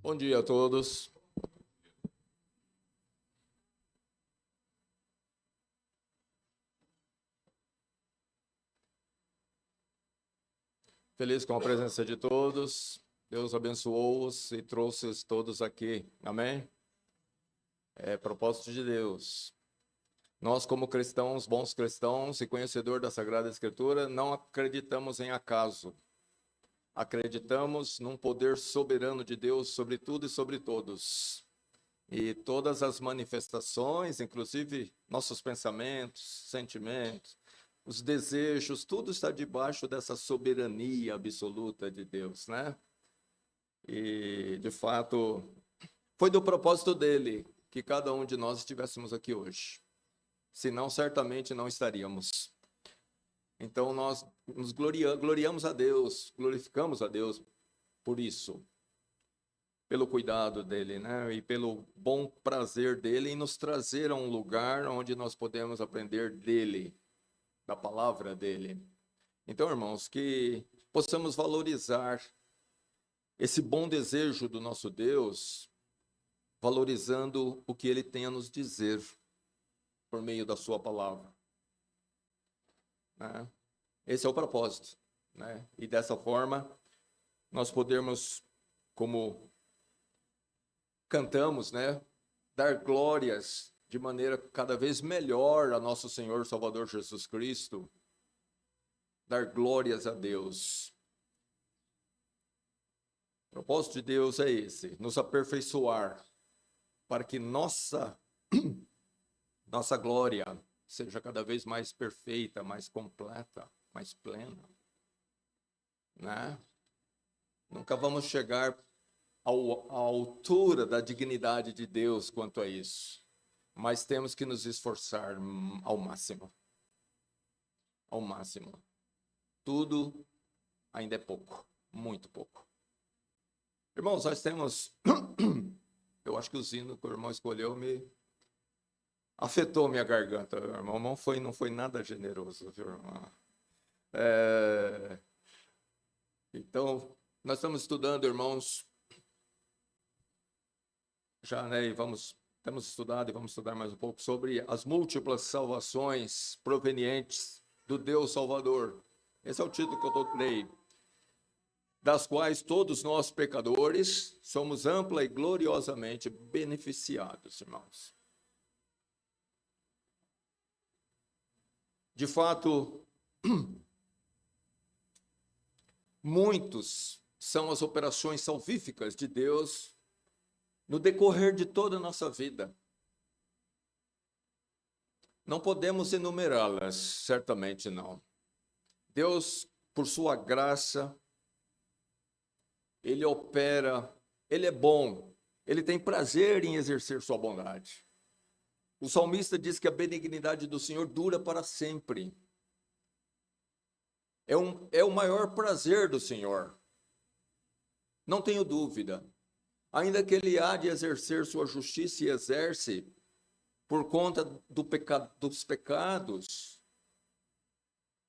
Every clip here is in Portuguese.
Bom dia a todos. Feliz com a presença de todos. Deus abençoou-os e trouxe-os todos aqui. Amém? É propósito de Deus. Nós, como cristãos, bons cristãos e conhecedor da Sagrada Escritura, não acreditamos em acaso. Acreditamos num poder soberano de Deus sobre tudo e sobre todos. E todas as manifestações, inclusive nossos pensamentos, sentimentos, os desejos, tudo está debaixo dessa soberania absoluta de Deus, né? E, de fato, foi do propósito dele que cada um de nós estivéssemos aqui hoje. Senão, certamente não estaríamos. Então, nós nos gloriamos a Deus, glorificamos a Deus por isso, pelo cuidado dele, né? E pelo bom prazer dele em nos trazer a um lugar onde nós podemos aprender dele, da palavra dele. Então, irmãos, que possamos valorizar esse bom desejo do nosso Deus, valorizando o que ele tem a nos dizer por meio da sua palavra, né? Esse é o propósito, né? E dessa forma, nós podemos, como cantamos, né, dar glórias de maneira cada vez melhor a nosso Senhor Salvador Jesus Cristo, dar glórias a Deus. O propósito de Deus é esse, nos aperfeiçoar, para que nossa glória seja cada vez mais perfeita, mais completa, mais plena, né? Nunca vamos chegar à altura da dignidade de Deus quanto a isso, mas temos que nos esforçar ao máximo. Ao máximo. Tudo ainda é pouco, muito pouco. Irmãos, nós temos... Eu acho que o hino que o irmão escolheu afetou minha garganta, irmão. Não foi nada generoso, viu, irmão? Então, nós estamos estudando, irmãos, já, né, temos estudado e vamos estudar mais um pouco sobre as múltiplas salvações provenientes do Deus Salvador. Esse é o título que eu dei. Das quais todos nós, pecadores, somos ampla e gloriosamente beneficiados, irmãos. De fato, muitos são as operações salvíficas de Deus no decorrer de toda a nossa vida. Não podemos enumerá-las, certamente não. Deus, por sua graça, ele opera, ele é bom, ele tem prazer em exercer sua bondade. O salmista diz que a benignidade do Senhor dura para sempre. É o maior prazer do Senhor. Não tenho dúvida. Ainda que ele há de exercer sua justiça e exerce por conta dos pecados,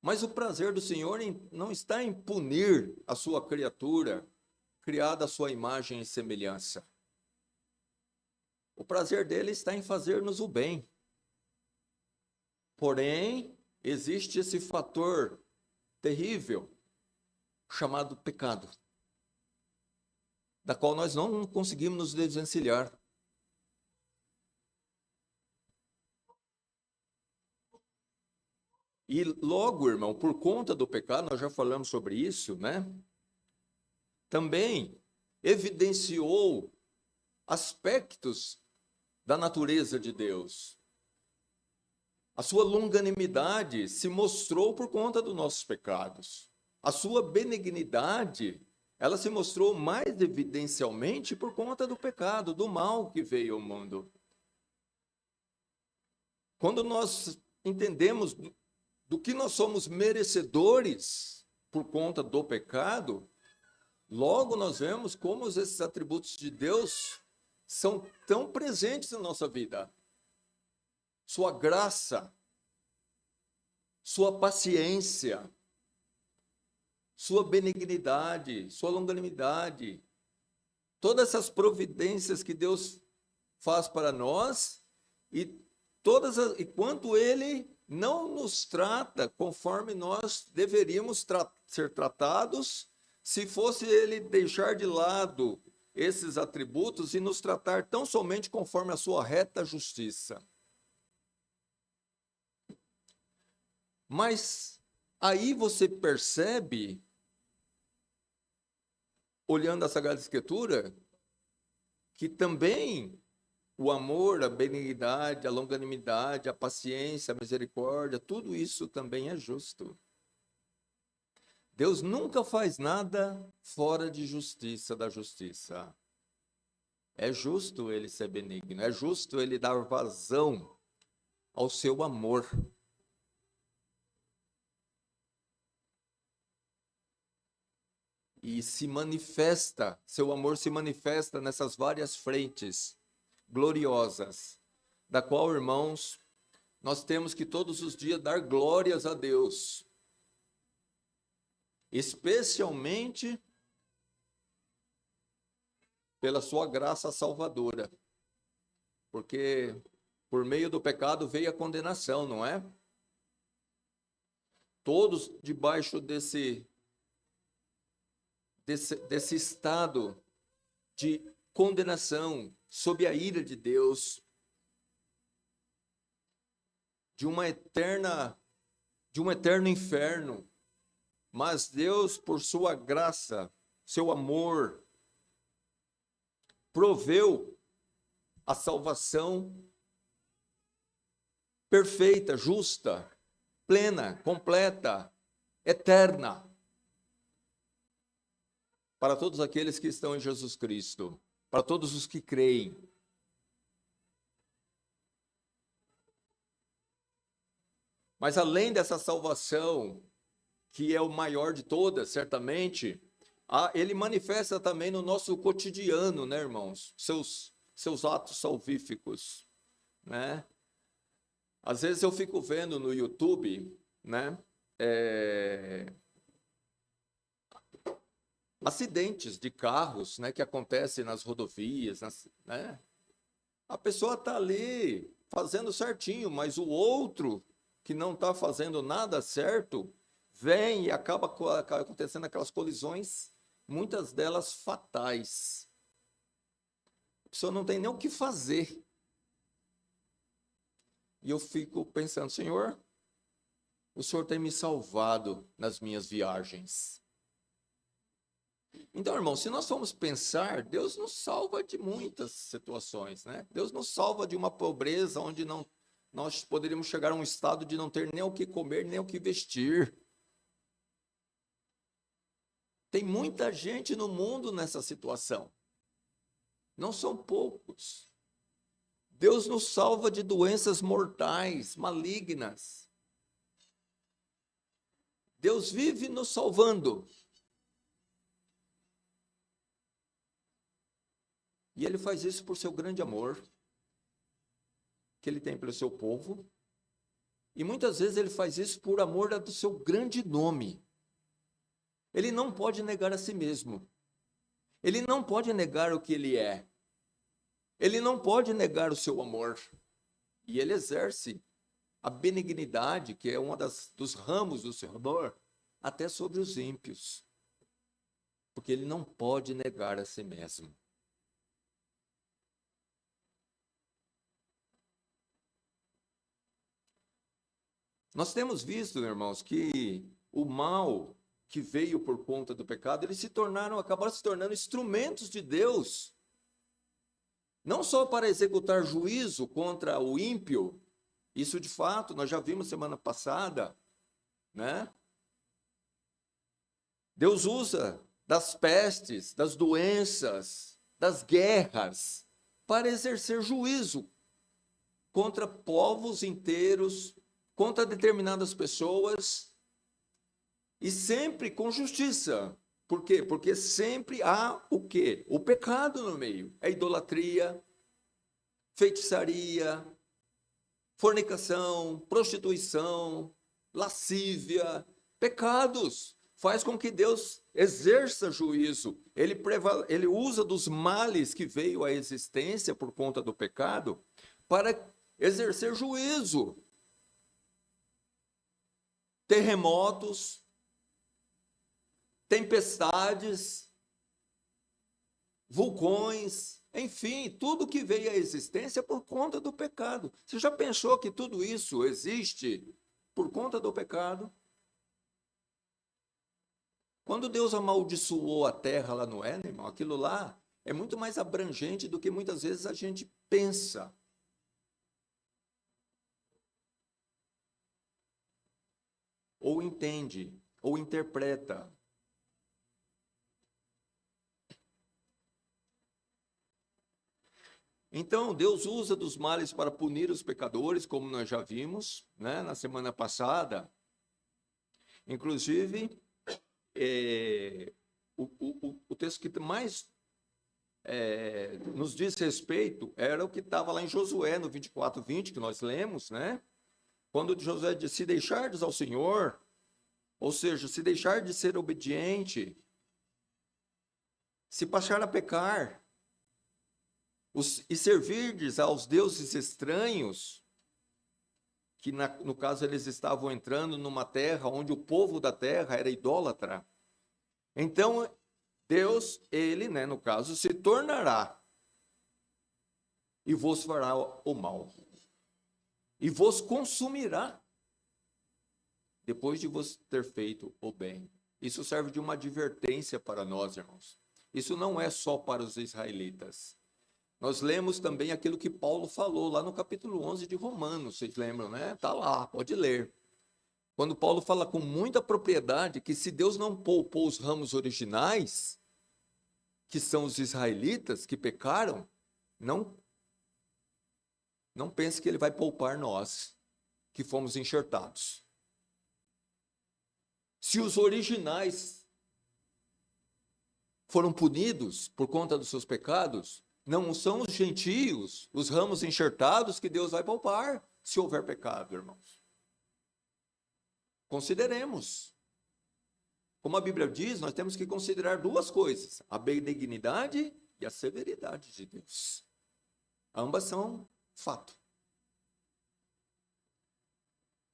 mas o prazer do Senhor não está em punir a sua criatura, criada à sua imagem e semelhança. O prazer dele está em fazer-nos o bem. Porém, existe esse fator terrível chamado pecado, da qual nós não conseguimos nos desvencilhar. E logo, irmão, por conta do pecado, nós já falamos sobre isso, né? Também evidenciou aspectos da natureza de Deus. A sua longanimidade se mostrou por conta dos nossos pecados. A sua benignidade, ela se mostrou mais evidencialmente por conta do pecado, do mal que veio ao mundo. Quando nós entendemos do que nós somos merecedores por conta do pecado, logo nós vemos como esses atributos de Deus são tão presentes na nossa vida. Sua graça, sua paciência, sua benignidade, sua longanimidade, todas essas providências que Deus faz para nós e e quanto Ele não nos trata conforme nós deveríamos ser tratados, se fosse Ele deixar de lado esses atributos e nos tratar tão somente conforme a sua reta justiça. Mas aí você percebe, olhando a Sagrada Escritura, que também o amor, a benignidade, a longanimidade, a paciência, a misericórdia, tudo isso também é justo. Deus nunca faz nada fora de justiça, da justiça. É justo ele ser benigno, é justo ele dar vazão ao seu amor. E se manifesta, seu amor se manifesta nessas várias frentes gloriosas, da qual, irmãos, nós temos que todos os dias dar glórias a Deus, especialmente pela sua graça salvadora, porque por meio do pecado veio a condenação, não é? Todos debaixo desse estado de condenação, sob a ira de Deus, de um eterno inferno. Mas Deus, por sua graça, seu amor, proveu a salvação perfeita, justa, plena, completa, eterna, para todos aqueles que estão em Jesus Cristo, para todos os que creem. Mas além dessa salvação, que é o maior de todas, certamente, ele manifesta também no nosso cotidiano, né, irmãos? Seus atos salvíficos, né? Às vezes eu fico vendo no YouTube, né, acidentes de carros, né, que acontecem nas rodovias, né? A pessoa está ali fazendo certinho, mas o outro que não está fazendo nada certo vem e acaba acontecendo aquelas colisões, muitas delas fatais. A pessoa não tem nem o que fazer. E eu fico pensando, Senhor, o Senhor tem me salvado nas minhas viagens. Então, irmão, se nós formos pensar, Deus nos salva de muitas situações, né? Deus nos salva de uma pobreza onde nós poderíamos chegar a um estado de não ter nem o que comer, nem o que vestir. Tem muita gente no mundo nessa situação. Não são poucos. Deus nos salva de doenças mortais, malignas. Deus vive nos salvando. E Ele faz isso por seu grande amor, que Ele tem pelo seu povo. E muitas vezes Ele faz isso por amor do seu grande nome. Ele não pode negar a si mesmo. Ele não pode negar o que Ele é. Ele não pode negar o seu amor. E Ele exerce a benignidade, que é uma dos ramos do seu amor, até sobre os ímpios. Porque Ele não pode negar a si mesmo. Nós temos visto, irmãos, que o mal que veio por conta do pecado, eles acabaram se tornando instrumentos de Deus, não só para executar juízo contra o ímpio, isso de fato nós já vimos semana passada, né? Deus usa das pestes, das doenças, das guerras, para exercer juízo contra povos inteiros, contra determinadas pessoas, e sempre com justiça. Por quê? Porque sempre há o quê? O pecado no meio. É idolatria, feitiçaria, fornicação, prostituição, lascívia, pecados. faz com que Deus exerça juízo. Ele usa dos males que veio à existência por conta do pecado para exercer juízo. Terremotos, tempestades, vulcões, enfim, tudo que veio à existência por conta do pecado. Você já pensou que tudo isso existe por conta do pecado? Quando Deus amaldiçoou a terra lá no Éden, irmão, aquilo lá é muito mais abrangente do que muitas vezes a gente pensa. Ou entende, ou interpreta. Então, Deus usa dos males para punir os pecadores, como nós já vimos, né, na semana passada. Inclusive, o texto que mais nos diz respeito era o que estava lá em Josué, no 24:20, que nós lemos, né? Quando Josué disse, se deixardes ao Senhor, ou seja, se deixar de ser obediente, se passar a pecar, e servirdes aos deuses estranhos, que no caso eles estavam entrando numa terra onde o povo da terra era idólatra, então Deus, ele, né, no caso, se tornará e vos fará o mal, e vos consumirá, depois de vos ter feito o bem. Isso serve de uma advertência para nós, irmãos. Isso não é só para os israelitas. Nós lemos também aquilo que Paulo falou lá no capítulo 11 de Romanos, vocês lembram, né? Está lá, pode ler. Quando Paulo fala com muita propriedade que se Deus não poupou os ramos originais, que são os israelitas que pecaram, não pense que ele vai poupar nós, que fomos enxertados. Se os originais foram punidos por conta dos seus pecados, não são os gentios, os ramos enxertados, que Deus vai poupar, se houver pecado, irmãos. Consideremos. Como a Bíblia diz, nós temos que considerar duas coisas: a benignidade e a severidade de Deus. Ambas são fato.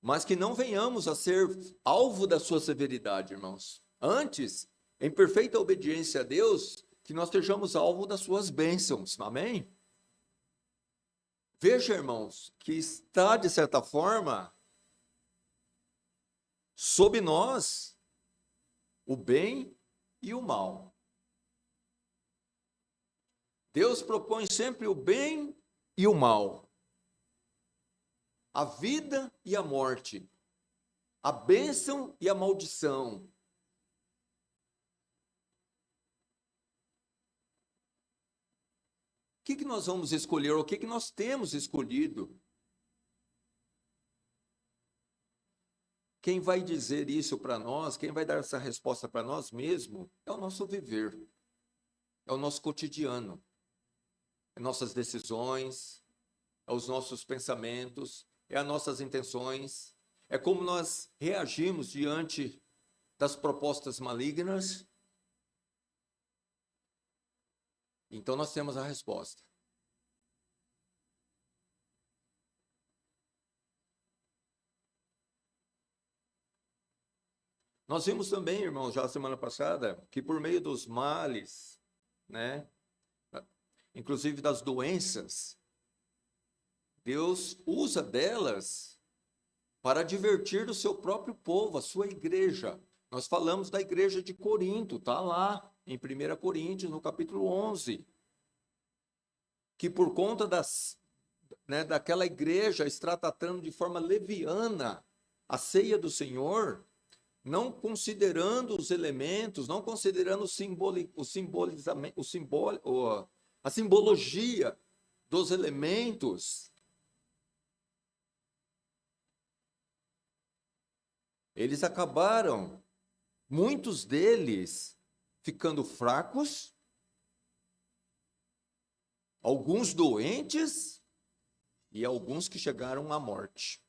Mas que não venhamos a ser alvo da sua severidade, irmãos. Antes, em perfeita obediência a Deus, que nós sejamos alvo das suas bênçãos. Amém? Veja, irmãos, que está, de certa forma, sob nós o bem e o mal. Deus propõe sempre o bem e o mal, a vida e a morte, a bênção e a maldição. O que nós vamos escolher? O que nós temos escolhido? Quem vai dizer isso para nós, quem vai dar essa resposta para nós mesmos, é o nosso viver, é o nosso cotidiano, é nossas decisões, é os nossos pensamentos, é as nossas intenções, é como nós reagimos diante das propostas malignas. Então nós temos a resposta. Nós vimos também, irmãos, já semana passada, que por meio dos males, né, inclusive das doenças, Deus usa delas para advertir do seu próprio povo, a sua igreja. Nós falamos da igreja de Corinto, está lá em 1 Coríntios, no capítulo 11, que por conta daquela igreja estar tratando de forma leviana a ceia do Senhor, não considerando os elementos, não considerando a simbologia dos elementos, eles acabaram, muitos deles, ficando fracos, alguns doentes e alguns que chegaram à morte.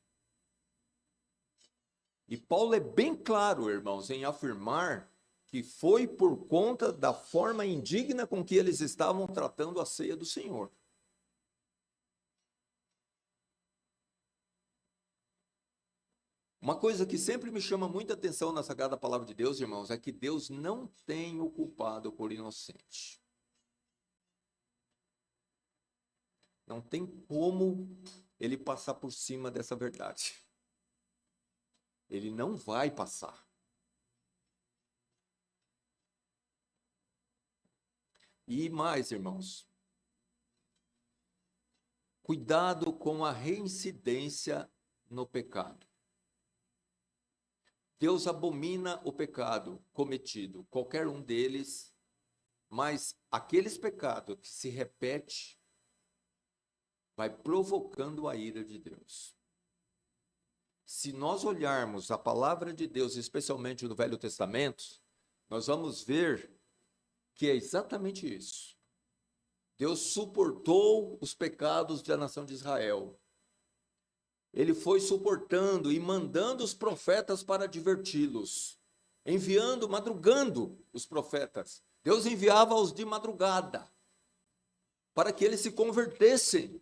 E Paulo é bem claro, irmãos, em afirmar que foi por conta da forma indigna com que eles estavam tratando a ceia do Senhor. Uma coisa que sempre me chama muita atenção na Sagrada Palavra de Deus, irmãos, é que Deus não tem o culpado por inocente. Não tem como ele passar por cima dessa verdade. Ele não vai passar. E mais, irmãos, cuidado com a reincidência no pecado. Deus abomina o pecado cometido, qualquer um deles, mas aqueles pecados que se repete vai provocando a ira de Deus. Se nós olharmos a palavra de Deus, especialmente no Velho Testamento, nós vamos ver que é exatamente isso. Deus suportou os pecados da nação de Israel. Ele foi suportando e mandando os profetas para adverti-los, enviando, madrugando os profetas. Deus enviava-os de madrugada para que eles se convertessem.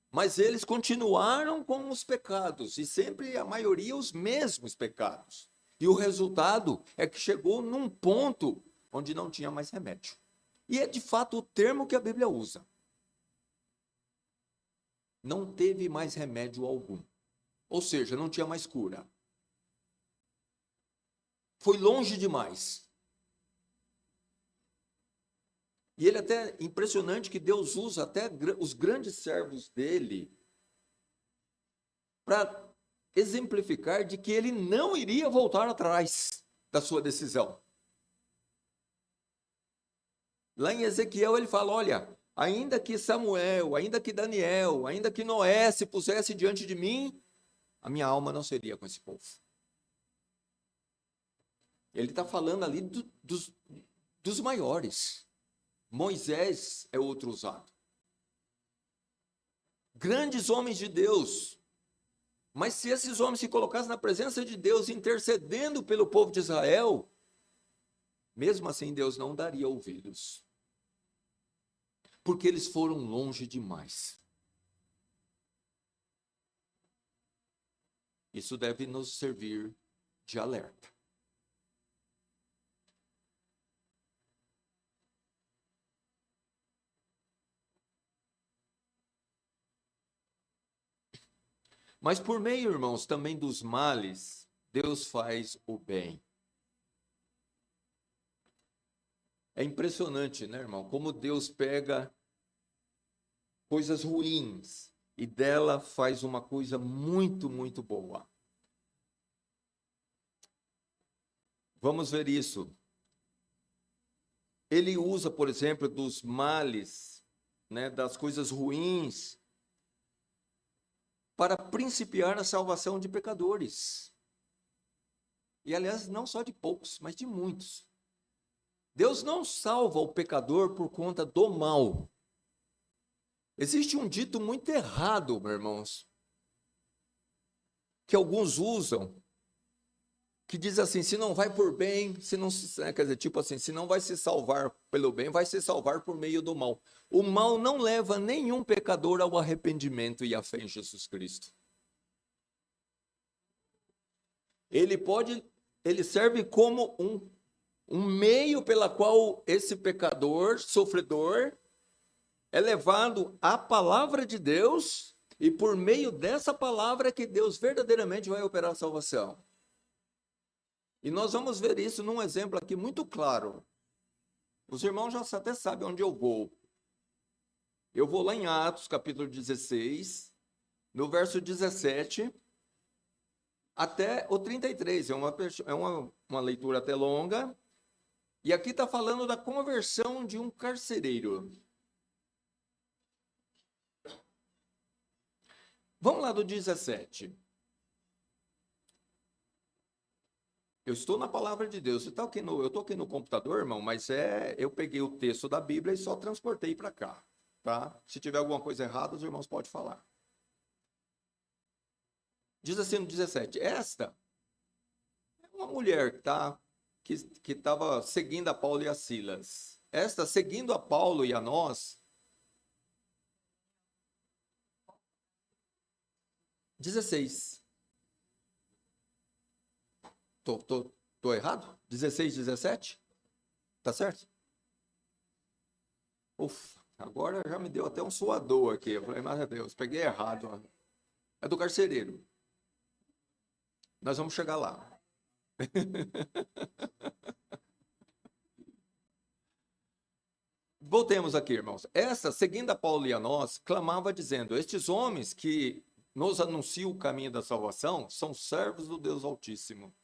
Mas eles continuaram com os pecados, e sempre a maioria os mesmos pecados. E o resultado é que chegou num ponto onde não tinha mais remédio. E é de fato o termo que a Bíblia usa. Não teve mais remédio algum. Ou seja, não tinha mais cura. Foi longe demais. E ele até, impressionante que Deus usa até os grandes servos dele para exemplificar de que ele não iria voltar atrás da sua decisão. Lá em Ezequiel ele fala, olha, ainda que Samuel, ainda que Daniel, ainda que Noé se pusesse diante de mim, a minha alma não seria com esse povo. Ele está falando ali dos maiores. Moisés é outro usado. Grandes homens de Deus. Mas se esses homens se colocassem na presença de Deus, intercedendo pelo povo de Israel, mesmo assim Deus não daria ouvidos. Porque eles foram longe demais. Isso deve nos servir de alerta. Mas por meio, irmãos, também dos males, Deus faz o bem. É impressionante, né, irmão? Como Deus pega coisas ruins e dela faz uma coisa muito, muito boa. Vamos ver isso. Ele usa, por exemplo, dos males, né, das coisas ruins, para principiar a salvação de pecadores. E, aliás, não só de poucos, mas de muitos. Deus não salva o pecador por conta do mal. Existe um dito muito errado, meus irmãos, que alguns usam, que diz assim, se não vai por bem, se não quer dizer, tipo assim, se não vai se salvar pelo bem, vai se salvar por meio do mal. O mal não leva nenhum pecador ao arrependimento e à fé em Jesus Cristo. Ele serve como um meio pela qual esse pecador, sofredor, é levado à palavra de Deus, e por meio dessa palavra é que Deus verdadeiramente vai operar a salvação. E nós vamos ver isso num exemplo aqui muito claro. Os irmãos já até sabem onde eu vou. Eu vou lá em Atos, capítulo 16, no verso 17, até o 33. É uma leitura até longa. E aqui está falando da conversão de um carcereiro. Vamos lá do 17. Eu estou na palavra de Deus. Eu estou aqui no computador, irmão, mas eu peguei o texto da Bíblia e só transportei para cá, tá? Se tiver alguma coisa errada, os irmãos podem falar. Diz assim no 17: Esta mulher que estava seguindo a Paulo e a Silas. Esta, seguindo a Paulo e a nós, 16. Tô errado? 16, 17? Tá certo? Ufa, agora já me deu até um suador aqui. Eu falei, meu Deus, peguei errado. É do carcereiro. Nós vamos chegar lá. Voltemos aqui, irmãos. Essa, seguindo a Paulo e a nós, clamava dizendo: estes homens que nos anunciam o caminho da salvação são servos do Deus Altíssimo.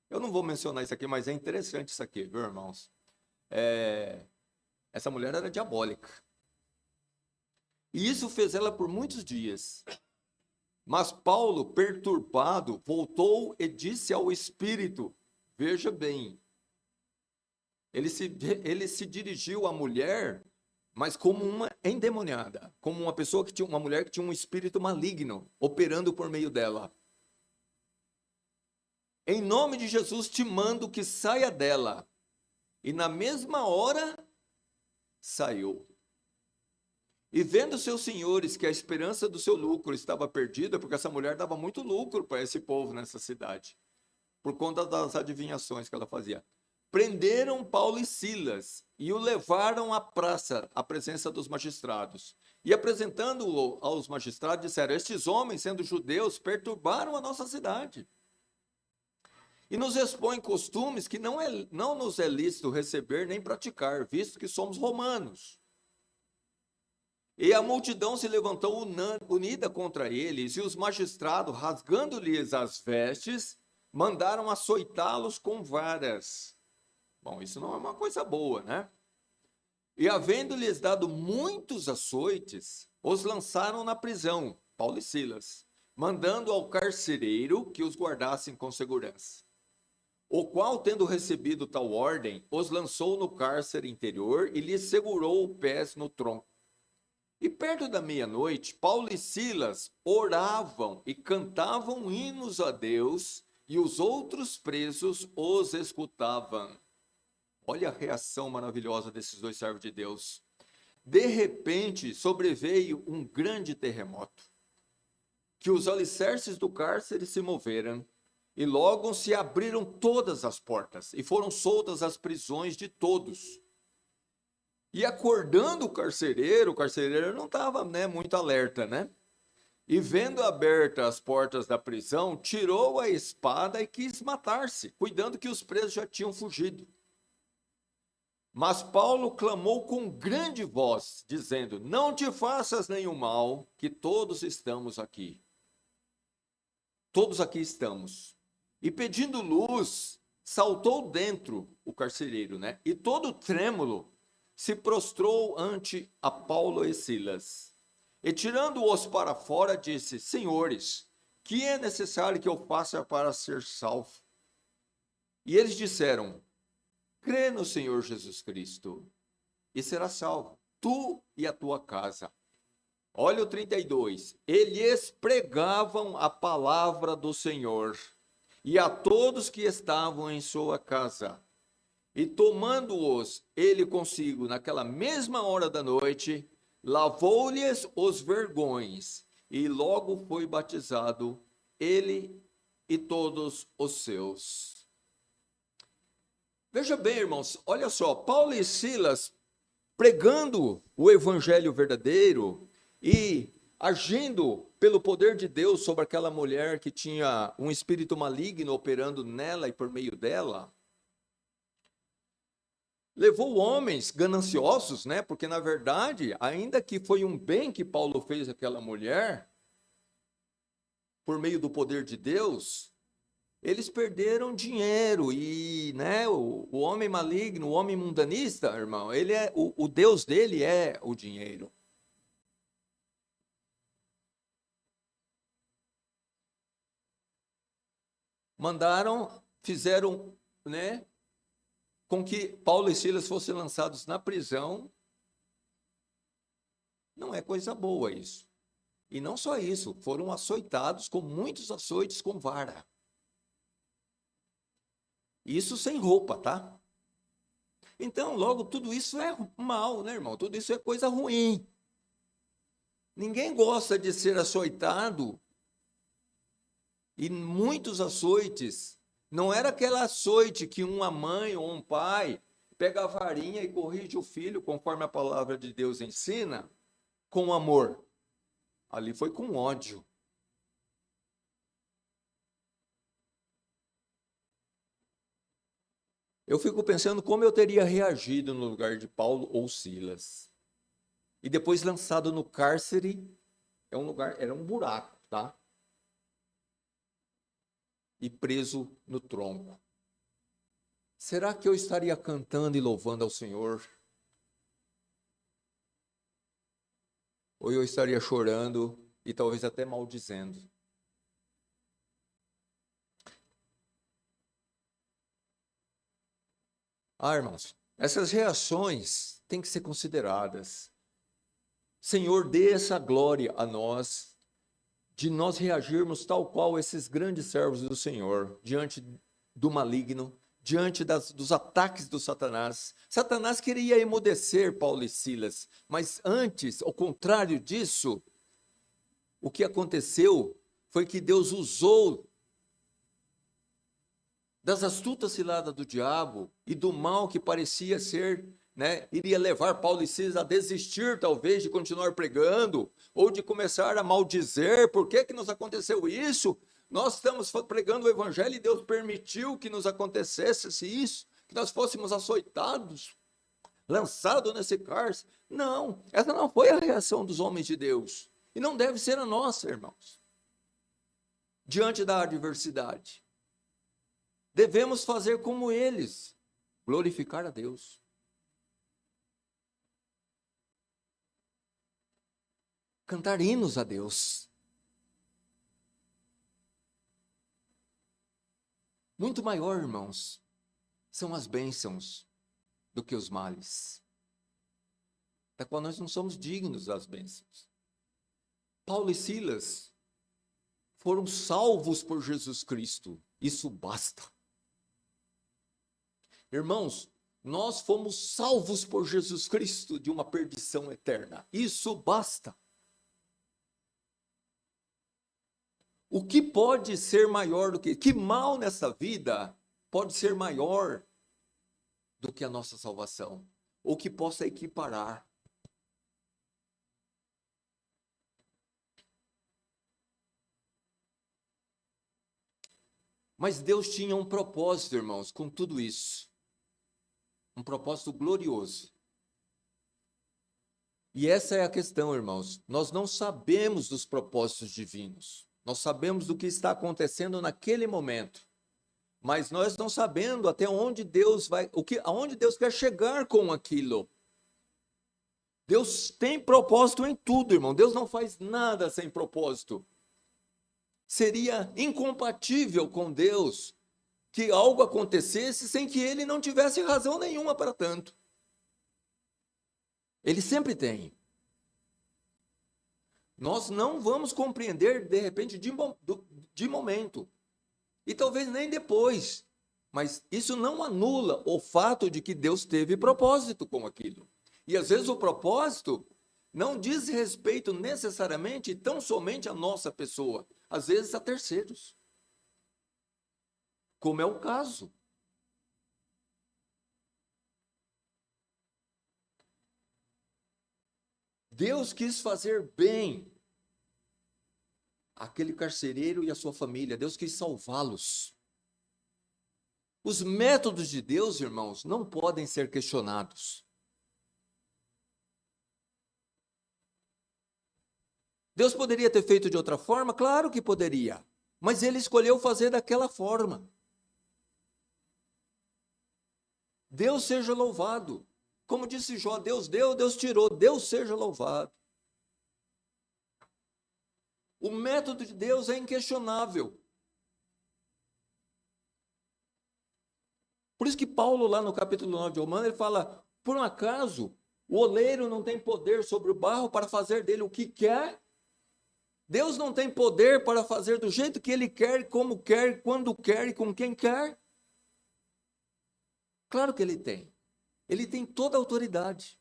Eu não vou mencionar isso aqui, mas é interessante isso aqui, viu, irmãos? Essa mulher era diabólica. E isso fez ela por muitos dias. Mas Paulo, perturbado, voltou e disse ao Espírito, veja bem, ele se dirigiu à mulher, mas como uma endemoniada, como uma pessoa que tinha, uma mulher que tinha um espírito maligno operando por meio dela. Em nome de Jesus te mando que saia dela. E na mesma hora saiu. E vendo seus senhores que a esperança do seu lucro estava perdida, porque essa mulher dava muito lucro para esse povo nessa cidade, por conta das adivinhações que ela fazia, prenderam Paulo e Silas e o levaram à praça, à presença dos magistrados. E apresentando-o aos magistrados, disseram: estes homens, sendo judeus, perturbaram a nossa cidade e nos expõem costumes que não nos é lícito receber nem praticar, visto que somos romanos. E a multidão se levantou unida contra eles, e os magistrados, rasgando-lhes as vestes, mandaram açoitá-los com varas. Bom, isso não é uma coisa boa, né? E havendo-lhes dado muitos açoites, os lançaram na prisão, Paulo e Silas, mandando ao carcereiro que os guardassem com segurança. O qual, tendo recebido tal ordem, os lançou no cárcere interior e lhes segurou os pés no tronco. E perto da meia-noite, Paulo e Silas oravam e cantavam hinos a Deus, e os outros presos os escutavam. Olha a reação maravilhosa desses dois servos de Deus. De repente, sobreveio um grande terremoto, que os alicerces do cárcere se moveram, e logo se abriram todas as portas, e foram soltas as prisões de todos. E acordando o carcereiro não estava, muito alerta, né? E vendo abertas as portas da prisão, tirou a espada e quis matar-se, cuidando que os presos já tinham fugido. Mas Paulo clamou com grande voz, dizendo: não te faças nenhum mal, que todos estamos aqui. Todos aqui estamos. E pedindo luz, saltou dentro o carcereiro, né? E todo trêmulo, se prostrou ante a Paulo e Silas. E tirando-os para fora, disse: senhores, que é necessário que eu faça para ser salvo? E eles disseram: crê no Senhor Jesus Cristo e serás salvo, tu e a tua casa. Olha o 32. Eles pregavam a palavra do Senhor e a todos que estavam em sua casa. E tomando-os ele consigo naquela mesma hora da noite, lavou-lhes os vergões, e logo foi batizado ele e todos os seus. Veja bem, irmãos, olha só, Paulo e Silas pregando o evangelho verdadeiro e agindo pelo poder de Deus sobre aquela mulher que tinha um espírito maligno operando nela e por meio dela, levou homens gananciosos, né? Porque na verdade, ainda que foi um bem que Paulo fez àquela mulher, por meio do poder de Deus, eles perderam dinheiro e, né, o homem maligno, o homem mundanista, irmão, ele é o Deus dele é o dinheiro. Fizeram, né, com que Paulo e Silas fossem lançados na prisão. Não é coisa boa isso. E não só isso, foram açoitados com muitos açoites com vara. Isso sem roupa, tá? Então, logo, tudo isso é mal, né, irmão? Tudo isso é coisa ruim. Ninguém gosta de ser açoitado. E muitos açoites, não era aquela açoite que uma mãe ou um pai pega a varinha e corrige o filho, conforme a palavra de Deus ensina, com amor. Ali foi com ódio. Eu fico pensando como eu teria reagido no lugar de Paulo ou Silas. E depois lançado no cárcere, era um buraco, tá? E preso no tronco. Será que eu estaria cantando e louvando ao Senhor? Ou eu estaria chorando e talvez até maldizendo? Irmãos, essas reações têm que ser consideradas. Senhor, dê essa glória a nós, de nós reagirmos tal qual esses grandes servos do Senhor, diante do maligno, diante dos ataques do Satanás. Satanás queria emudecer Paulo e Silas, mas antes, ao contrário disso, o que aconteceu foi que Deus usou das astutas ciladas do diabo e do mal que parecia ser, iria levar Paulo e Silas a desistir, talvez, de continuar pregando, ou de começar a maldizer, por que nos aconteceu isso? Nós estamos pregando o evangelho e Deus permitiu que nos acontecesse isso, que nós fôssemos açoitados, lançados nesse cárcere. Não, essa não foi a reação dos homens de Deus, e não deve ser a nossa, irmãos, diante da adversidade. Devemos fazer como eles, glorificar a Deus. Cantar hinos a Deus. Muito maior, irmãos, são as bênçãos do que os males, da qual nós não somos dignos das bênçãos. Paulo e Silas foram salvos por Jesus Cristo, isso basta. Irmãos, nós fomos salvos por Jesus Cristo de uma perdição eterna. Isso basta. O que pode ser maior do que mal nessa vida pode ser maior do que a nossa salvação? Ou que possa equiparar? Mas Deus tinha um propósito, irmãos, com tudo isso. Um propósito glorioso. E essa é a questão, irmãos. Nós não sabemos dos propósitos divinos. Nós sabemos do que está acontecendo naquele momento. Mas nós não sabemos até onde Deus vai, aonde Deus quer chegar com aquilo. Deus tem propósito em tudo, irmão. Deus não faz nada sem propósito. Seria incompatível com Deus que algo acontecesse sem que ele não tivesse razão nenhuma para tanto. Ele sempre tem. Nós não vamos compreender, de repente, de momento. E talvez nem depois. Mas isso não anula o fato de que Deus teve propósito com aquilo. E às vezes o propósito não diz respeito necessariamente tão somente à nossa pessoa. Às vezes a terceiros. Como é o caso. Deus quis fazer bem àquele carcereiro e à sua família. Deus quis salvá-los. Os métodos de Deus, irmãos, não podem ser questionados. Deus poderia ter feito de outra forma? Claro que poderia. Mas ele escolheu fazer daquela forma. Deus seja louvado. Como disse Jó, Deus deu, Deus tirou. Deus seja louvado. O método de Deus é inquestionável. Por isso que Paulo, lá no capítulo 9 de Romanos, ele fala, por um acaso, o oleiro não tem poder sobre o barro para fazer dele o que quer? Deus não tem poder para fazer do jeito que ele quer, como quer, quando quer e com quem quer? Claro que ele tem. Ele tem toda a autoridade.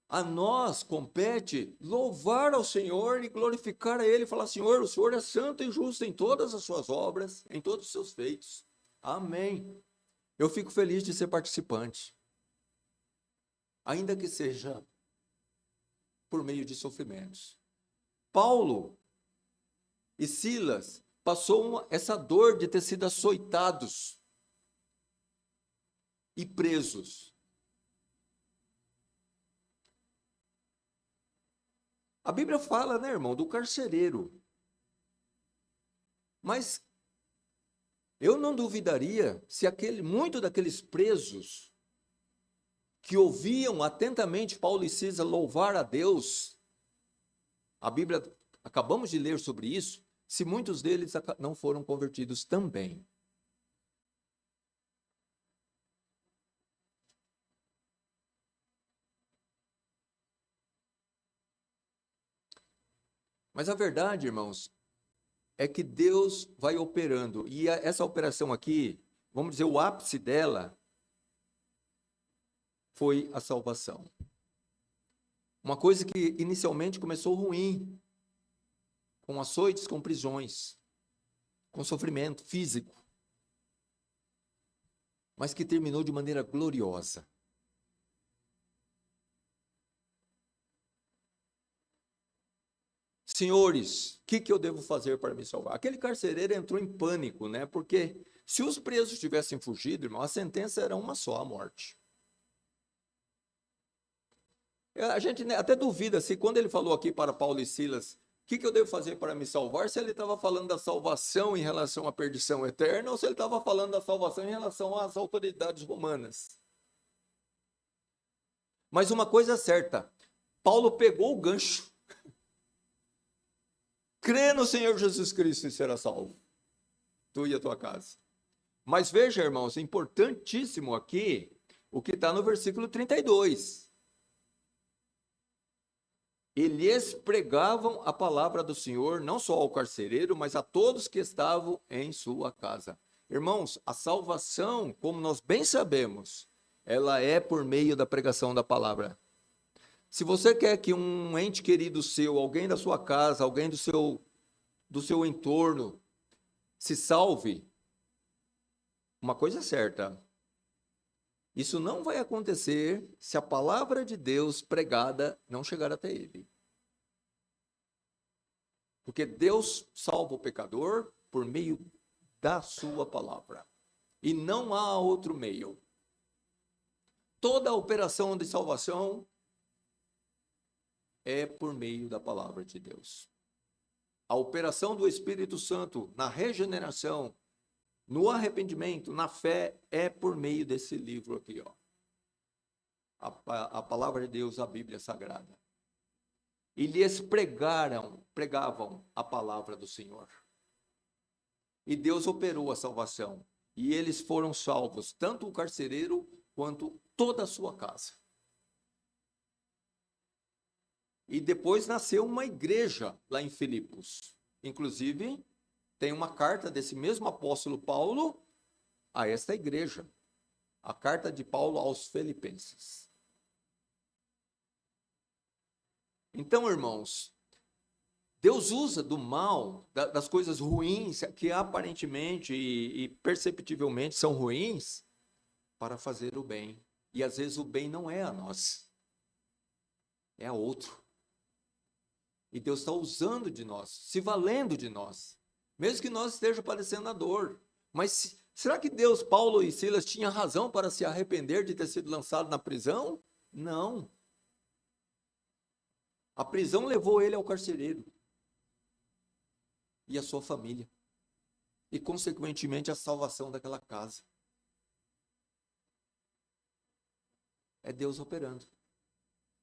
A nós compete louvar ao Senhor e glorificar a Ele, falar: Senhor, o Senhor é santo e justo em todas as suas obras, em todos os seus feitos. Amém. Eu fico feliz de ser participante, ainda que seja por meio de sofrimentos. Paulo e Silas passou essa dor de ter sido açoitados e presos. A Bíblia fala, né, irmão, do carcereiro. Mas eu não duvidaria se muito daqueles presos que ouviam atentamente Paulo e Silas louvar a Deus, a Bíblia, acabamos de ler sobre isso, se muitos deles não foram convertidos também. Mas a verdade, irmãos, é que Deus vai operando. E essa operação aqui, vamos dizer, o ápice dela foi a salvação. Uma coisa que inicialmente começou ruim, com açoites, com prisões, com sofrimento físico, mas que terminou de maneira gloriosa. Senhores, o que eu devo fazer para me salvar? Aquele carcereiro entrou em pânico, né? Porque se os presos tivessem fugido, irmão, a sentença era uma só, a morte. A gente até duvida se quando ele falou aqui para Paulo e Silas, o que eu devo fazer para me salvar, se ele estava falando da salvação em relação à perdição eterna ou se ele estava falando da salvação em relação às autoridades romanas. Mas uma coisa é certa, Paulo pegou o gancho. Crê no Senhor Jesus Cristo e será salvo, tu e a tua casa. Mas veja, irmãos, é importantíssimo aqui o que está no versículo 32. Eles pregavam a palavra do Senhor, não só ao carcereiro, mas a todos que estavam em sua casa. Irmãos, a salvação, como nós bem sabemos, ela é por meio da pregação da palavra. Se você quer que um ente querido seu, alguém da sua casa, alguém do seu entorno, se salve, uma coisa é certa, isso não vai acontecer se a palavra de Deus pregada não chegar até ele. Porque Deus salva o pecador por meio da sua palavra. E não há outro meio. Toda a operação de salvação é por meio da palavra de Deus. A operação do Espírito Santo na regeneração, no arrependimento, na fé, é por meio desse livro aqui, ó. A palavra de Deus, a Bíblia Sagrada. E lhes pregavam a palavra do Senhor. E Deus operou a salvação. E eles foram salvos, tanto o carcereiro quanto toda a sua casa. E depois nasceu uma igreja lá em Filipos. Inclusive, tem uma carta desse mesmo apóstolo Paulo a esta igreja. A carta de Paulo aos Filipenses. Então, irmãos, Deus usa do mal, das coisas ruins, que aparentemente e perceptivelmente são ruins, para fazer o bem. E às vezes o bem não é a nós, é a outro. E Deus está usando de nós, se valendo de nós, mesmo que nós estejamos padecendo a dor. Mas será que Deus, Paulo e Silas tinham razão para se arrepender de ter sido lançado na prisão? Não. A prisão levou ele ao carcereiro e a sua família. E, consequentemente, a salvação daquela casa. É Deus operando,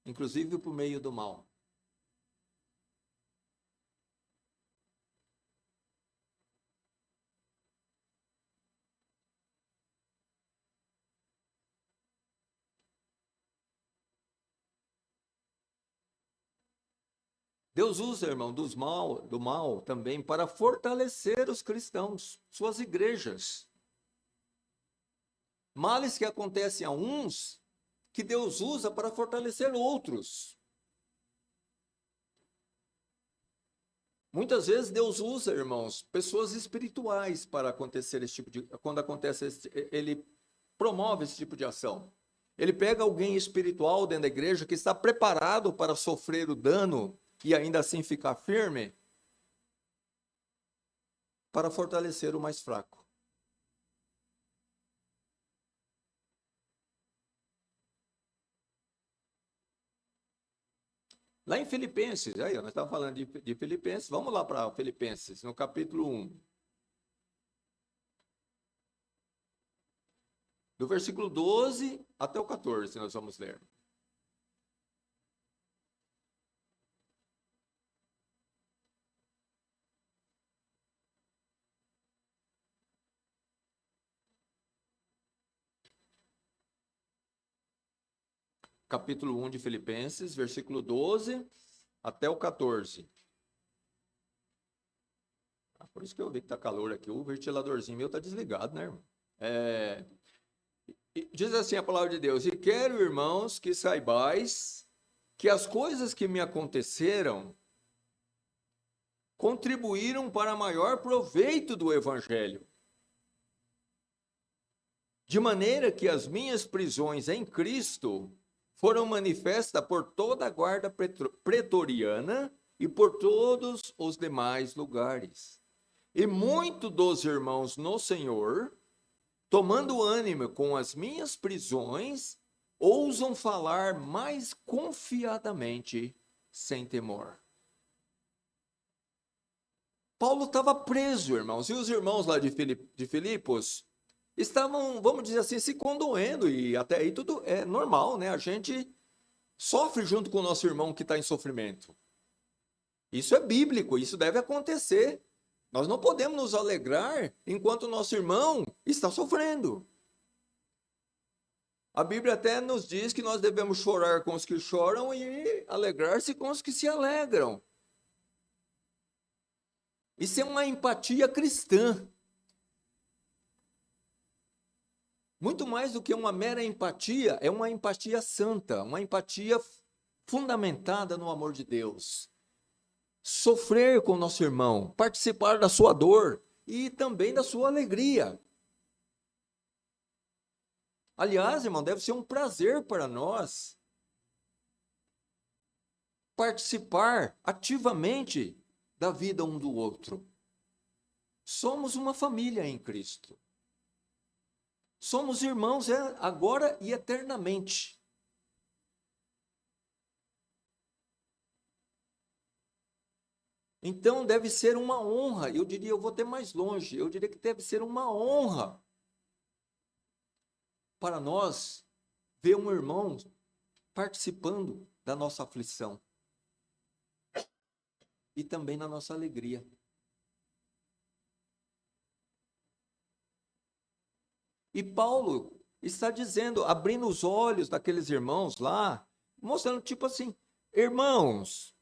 inclusive por meio do mal. Deus usa, irmão, do mal também para fortalecer os cristãos, suas igrejas. Males que acontecem a uns, que Deus usa para fortalecer outros. Muitas vezes Deus usa, irmãos, pessoas espirituais para acontecer esse tipo de... Quando acontece, ele promove esse tipo de ação. Ele pega alguém espiritual dentro da igreja que está preparado para sofrer o dano e ainda assim ficar firme para fortalecer o mais fraco. Lá em Filipenses, aí, nós estamos falando de Filipenses, vamos lá para Filipenses, no capítulo 1. Do versículo 12 até o 14, nós vamos ler. Capítulo 1 de Filipenses, versículo 12 até o 14. Por isso que eu vi que está calor aqui. O ventiladorzinho meu está desligado, né, irmão? Diz assim a palavra de Deus: E quero, irmãos, que saibais que as coisas que me aconteceram contribuíram para maior proveito do evangelho. De maneira que as minhas prisões em Cristo foram manifestas por toda a guarda pretoriana e por todos os demais lugares. E muitos dos irmãos no Senhor, tomando ânimo com as minhas prisões, ousam falar mais confiadamente, sem temor. Paulo estava preso, irmãos, e os irmãos lá de Filipos estavam, vamos dizer assim, se condoendo, e até aí tudo é normal, né? A gente sofre junto com o nosso irmão que está em sofrimento. Isso é bíblico, isso deve acontecer. Nós não podemos nos alegrar enquanto o nosso irmão está sofrendo. A Bíblia até nos diz que nós devemos chorar com os que choram e alegrar-se com os que se alegram. Isso é uma empatia cristã. Muito mais do que uma mera empatia, é uma empatia santa, uma empatia fundamentada no amor de Deus. Sofrer com o nosso irmão, participar da sua dor e também da sua alegria. Aliás, irmão, deve ser um prazer para nós participar ativamente da vida um do outro. Somos uma família em Cristo. Somos irmãos agora e eternamente. Então deve ser uma honra, eu diria, eu vou ter mais longe, eu diria que deve ser uma honra para nós ver um irmão participando da nossa aflição e também na nossa alegria. E Paulo está dizendo, abrindo os olhos daqueles irmãos lá, mostrando tipo assim, irmãos,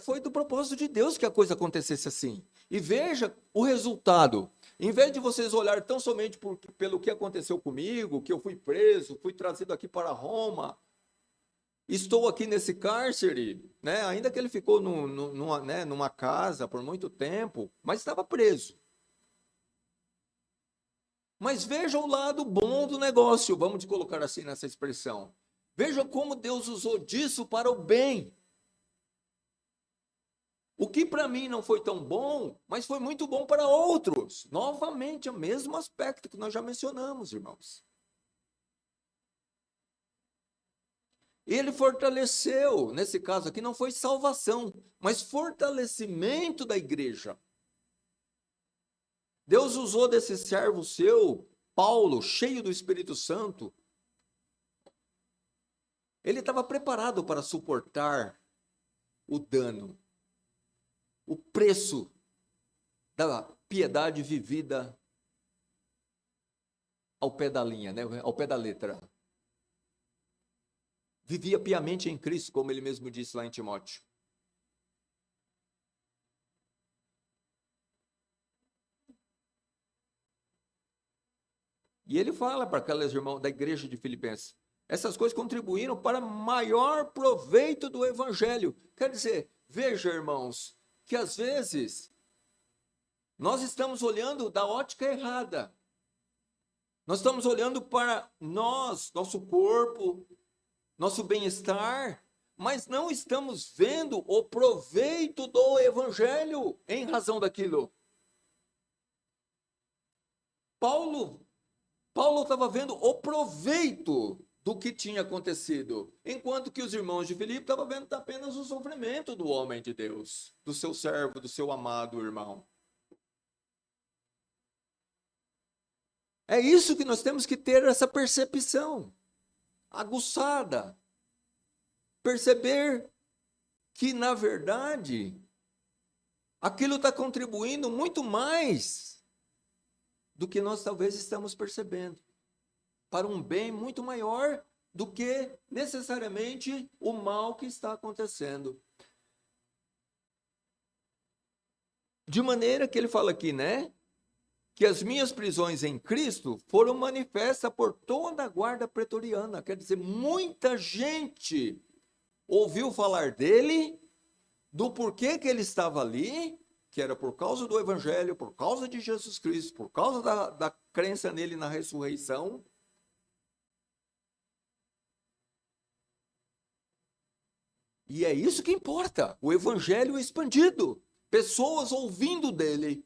foi do propósito de Deus que a coisa acontecesse assim. E veja o resultado. Em vez de vocês olharem tão somente pelo que aconteceu comigo, que eu fui preso, fui trazido aqui para Roma, estou aqui nesse cárcere, né? Ainda que ele ficou numa casa por muito tempo, mas estava preso. Mas veja o lado bom do negócio, vamos colocar assim nessa expressão. Veja como Deus usou disso para o bem. O que para mim não foi tão bom, mas foi muito bom para outros. Novamente, o mesmo aspecto que nós já mencionamos, irmãos. Ele fortaleceu, nesse caso aqui não foi salvação, mas fortalecimento da igreja. Deus usou desse servo seu, Paulo, cheio do Espírito Santo. Ele estava preparado para suportar o dano, o preço da piedade vivida ao pé da linha, né? Ao pé da letra. Vivia piamente em Cristo, como ele mesmo disse lá em Timóteo. E ele fala para aqueles irmãos da igreja de Filipenses, essas coisas contribuíram para maior proveito do evangelho. Quer dizer, veja, irmãos, que às vezes nós estamos olhando da ótica errada. Nós estamos olhando para nós, nosso corpo, nosso bem-estar, mas não estamos vendo o proveito do evangelho em razão daquilo. Paulo estava vendo o proveito do que tinha acontecido, enquanto que os irmãos de Filipe estavam vendo apenas o sofrimento do homem de Deus, do seu servo, do seu amado irmão. É isso que nós temos que ter, essa percepção aguçada. Perceber que, na verdade, aquilo está contribuindo muito mais do que nós talvez estamos percebendo, para um bem muito maior do que necessariamente o mal que está acontecendo. De maneira que ele fala aqui, né? Que as minhas prisões em Cristo foram manifestas por toda a guarda pretoriana. Quer dizer, muita gente ouviu falar dele, do porquê que ele estava ali, que era por causa do evangelho, por causa de Jesus Cristo, por causa da crença nele na ressurreição. E é isso que importa, o evangelho expandido, pessoas ouvindo dele.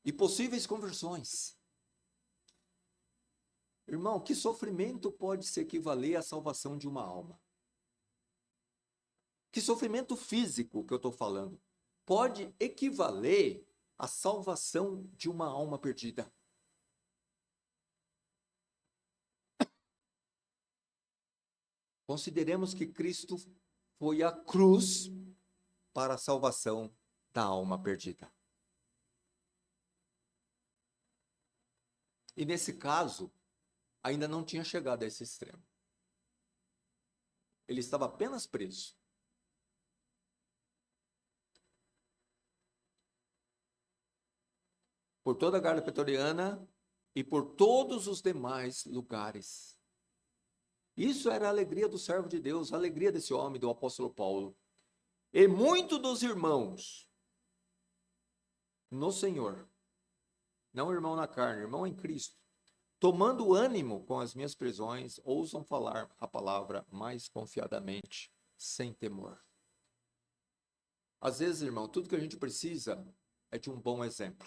E possíveis conversões. Irmão, que sofrimento pode se equivaler à salvação de uma alma? Que sofrimento físico que eu estou falando pode equivaler à salvação de uma alma perdida? Consideremos que Cristo foi à cruz para a salvação da alma perdida. E nesse caso, ainda não tinha chegado a esse extremo. Ele estava apenas preso. Por toda a guarda pretoriana e por todos os demais lugares. Isso era a alegria do servo de Deus, a alegria desse homem, do apóstolo Paulo. E muitos dos irmãos no Senhor, não irmão na carne, irmão em Cristo, tomando ânimo com as minhas prisões, ousam falar a palavra mais confiadamente, sem temor. Às vezes, irmão, tudo que a gente precisa é de um bom exemplo.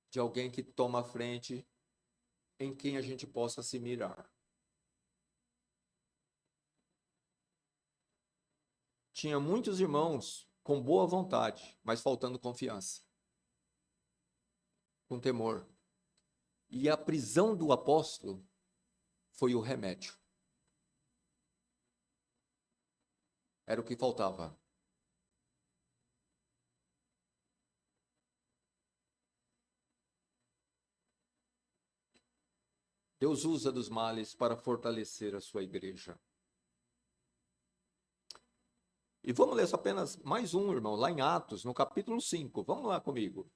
De alguém que toma a frente, em quem a gente possa se mirar. Tinha muitos irmãos com boa vontade, mas faltando confiança. Com temor. E a prisão do apóstolo foi o remédio. Era o que faltava. Deus usa dos males para fortalecer a sua igreja. E vamos ler só apenas mais um, irmão, lá em Atos, no capítulo 5. Vamos lá comigo.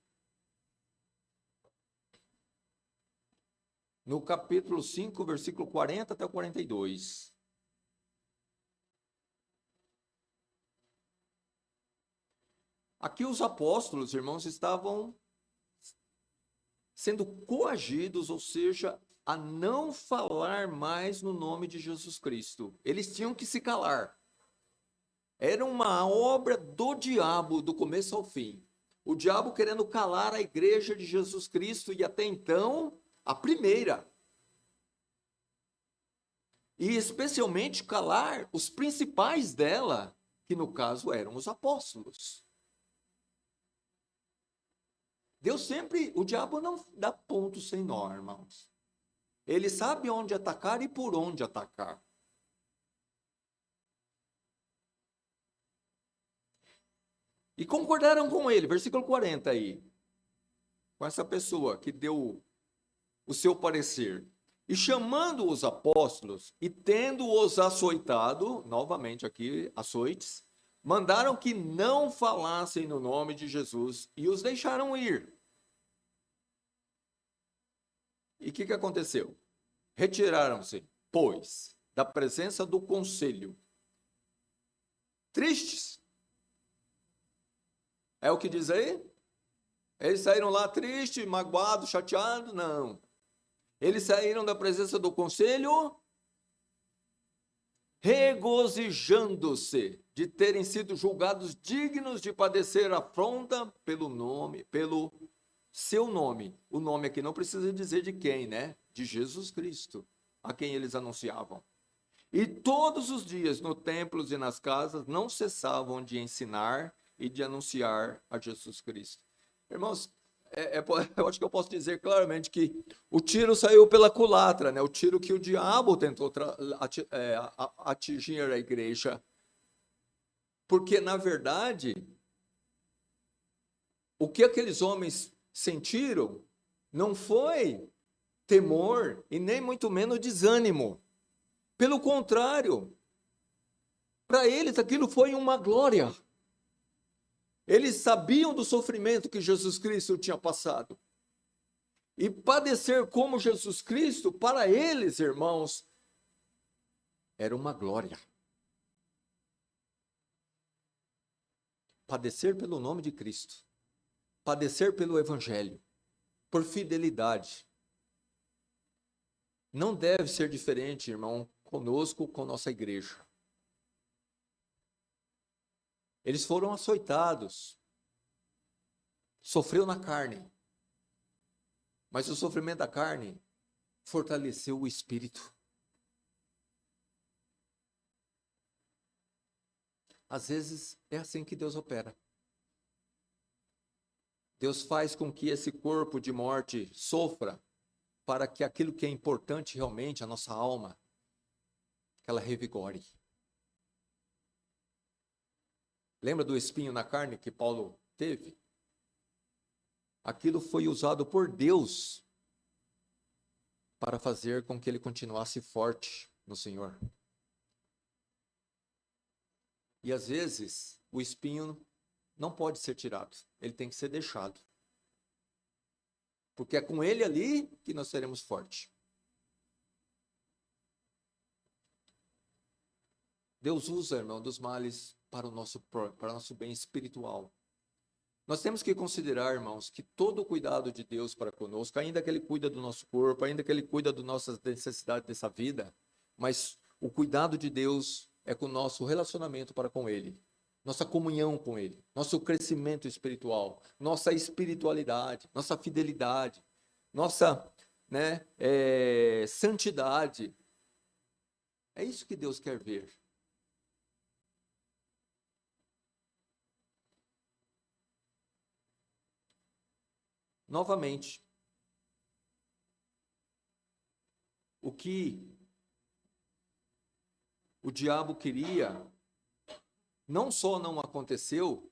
No capítulo 5, versículo 40 até o 42. Aqui os apóstolos, irmãos, estavam sendo coagidos, ou seja, a não falar mais no nome de Jesus Cristo. Eles tinham que se calar. Era uma obra do diabo, do começo ao fim. O diabo querendo calar a igreja de Jesus Cristo e até então, a primeira. E especialmente calar os principais dela, que no caso eram os apóstolos. Deus sempre, o diabo não dá ponto sem nó, irmãos. Ele sabe onde atacar e por onde atacar. E concordaram com ele, versículo 40 aí. Com essa pessoa que deu o seu parecer. E chamando os apóstolos e tendo-os açoitado, novamente aqui, açoites, mandaram que não falassem no nome de Jesus e os deixaram ir. E o que aconteceu? Retiraram-se, pois, da presença do conselho, tristes. É o que diz aí? Eles saíram lá tristes, magoados, chateados? Não. Eles saíram da presença do conselho regozijando-se de terem sido julgados dignos de padecer afronta pelo seu nome. O nome aqui não precisa dizer de quem, né? De Jesus Cristo, a quem eles anunciavam. E todos os dias, no templos e nas casas, não cessavam de ensinar e de anunciar a Jesus Cristo. Irmãos, eu acho que eu posso dizer claramente que o tiro saiu pela culatra, né? O tiro que o diabo tentou atingir a igreja. Porque, na verdade, o que aqueles homens sentiram não foi temor e nem muito menos desânimo. Pelo contrário, para eles aquilo foi uma glória. Eles sabiam do sofrimento que Jesus Cristo tinha passado. E padecer como Jesus Cristo, para eles, irmãos, era uma glória. Padecer pelo nome de Cristo. Padecer pelo Evangelho. Por fidelidade. Não deve ser diferente, irmão, conosco, com nossa igreja. Eles foram açoitados. Sofreu na carne. Mas o sofrimento da carne fortaleceu o espírito. Às vezes é assim que Deus opera. Deus faz com que esse corpo de morte sofra para que aquilo que é importante realmente, a nossa alma, que ela revigore. Lembra do espinho na carne que Paulo teve? Aquilo foi usado por Deus para fazer com que ele continuasse forte no Senhor. E às vezes o espinho não pode ser tirado, ele tem que ser deixado. Porque é com ele ali que nós seremos fortes. Deus usa, irmão, dos males para o nosso bem espiritual. Nós temos que considerar, irmãos, que todo o cuidado de Deus para conosco, ainda que Ele cuida do nosso corpo, ainda que Ele cuida das nossas necessidades dessa vida, mas o cuidado de Deus é com o nosso relacionamento para com Ele, nossa comunhão com Ele, nosso crescimento espiritual, nossa espiritualidade, nossa fidelidade, nossa santidade. É isso que Deus quer ver. Novamente, o que o diabo queria, não só não aconteceu,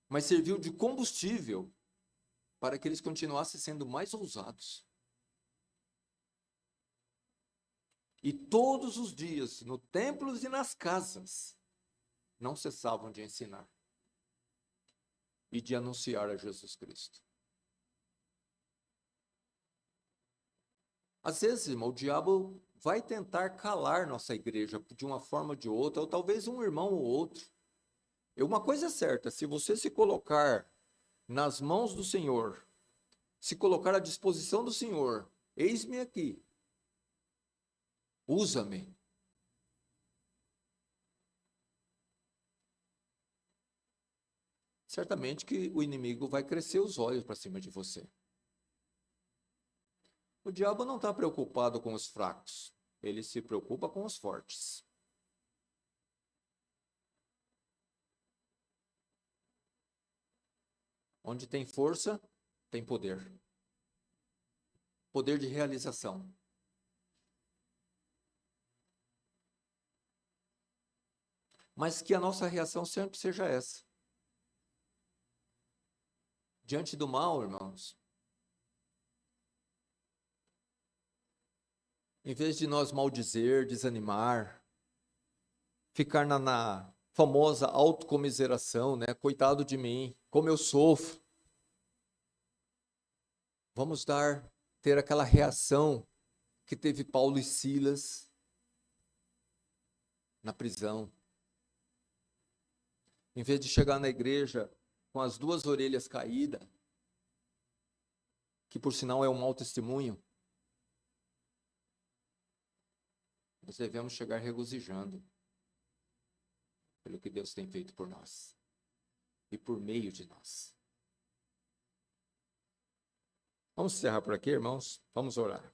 mas serviu de combustível para que eles continuassem sendo mais ousados. E todos os dias, no templos e nas casas, não cessavam de ensinar e de anunciar a Jesus Cristo. Às vezes, irmão, o diabo vai tentar calar nossa igreja de uma forma ou de outra, ou talvez um irmão ou outro. E uma coisa é certa, se você se colocar nas mãos do Senhor, se colocar à disposição do Senhor, eis-me aqui, usa-me. Certamente que o inimigo vai crescer os olhos para cima de você. O diabo não está preocupado com os fracos, ele se preocupa com os fortes. Onde tem força, tem poder. Poder de realização. Mas que a nossa reação sempre seja essa. Diante do mal, irmãos, em vez de nós maldizer, desanimar, ficar famosa autocomiseração, né? Coitado de mim, como eu sofro. Vamos ter aquela reação que teve Paulo e Silas na prisão. Em vez de chegar na igreja com as duas orelhas caídas, que por sinal é um mau testemunho, nós devemos chegar regozijando pelo que Deus tem feito por nós e por meio de nós. Vamos encerrar por aqui, irmãos? Vamos orar.